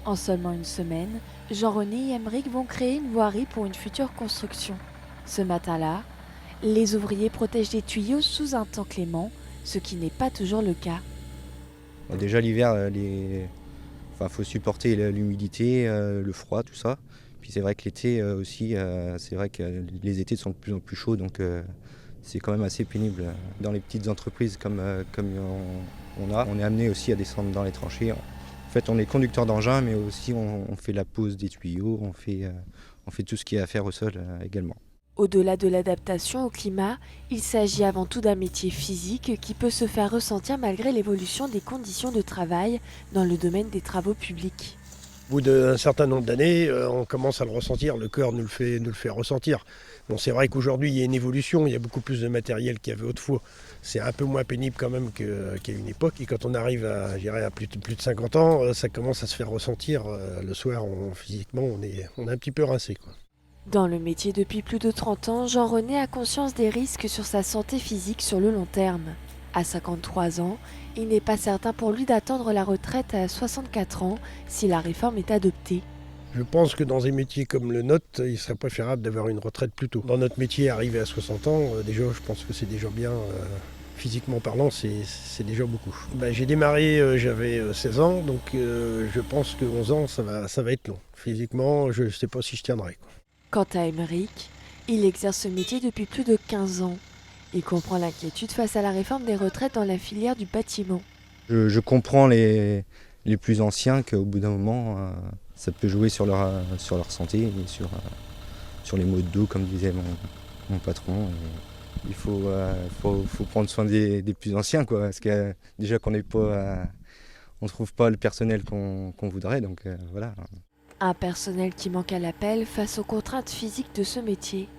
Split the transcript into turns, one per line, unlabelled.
En seulement une semaine, Jean-René et Aymeric vont créer une voirie pour une future construction. Ce matin-là, les ouvriers protègent les tuyaux sous un temps clément, ce qui n'est pas toujours le cas.
Bon, déjà l'hiver, faut supporter l'humidité, le froid, tout ça. Puis c'est vrai que l'été aussi, c'est vrai que les étés sont de plus en plus chauds, donc c'est quand même assez pénible. Dans les petites entreprises comme on est amené aussi à descendre dans les tranchées. En fait, on est conducteur d'engin, mais aussi on fait la pose des tuyaux, on fait tout ce qui est à faire au sol également.
Au-delà de l'adaptation au climat, il s'agit avant tout d'un métier physique qui peut se faire ressentir malgré l'évolution des conditions de travail dans le domaine des travaux publics.
Au bout d'un certain nombre d'années, on commence à le ressentir, le cœur nous le fait ressentir. Bon, c'est vrai qu'aujourd'hui, il y a une évolution, il y a beaucoup plus de matériel qu'il y avait autrefois. C'est un peu moins pénible quand même qu'à une époque. Et quand on arrive à, je dirais, à plus de 50 ans, ça commence à se faire ressentir. Le soir, physiquement, on est un petit peu rincé, quoi.
Dans le métier depuis plus de 30 ans, Jean-René a conscience des risques sur sa santé physique sur le long terme. À 53 ans, il n'est pas certain pour lui d'attendre la retraite à 64 ans si la réforme est adoptée.
Je pense que dans un métier comme le nôtre, il serait préférable d'avoir une retraite plus tôt. Dans notre métier, arriver à 60 ans, déjà, je pense que c'est déjà bien. Physiquement parlant, c'est déjà beaucoup. J'ai démarré, j'avais 16 ans, donc je pense que 11 ans, ça va être long. Physiquement, je ne sais pas si je tiendrai, quoi.
Quant à Aymeric, il exerce ce métier depuis plus de 15 ans. Il comprend l'inquiétude face à la réforme des retraites dans la filière du bâtiment.
Je comprends les plus anciens qu'au bout d'un moment, ça peut jouer sur leur santé et sur les maux de dos, comme disait mon patron. Et il faut prendre soin des plus anciens, quoi, parce que déjà qu'on n'est pas, on trouve pas le personnel qu'on voudrait, donc voilà.
Un personnel qui manque à l'appel face aux contraintes physiques de ce métier.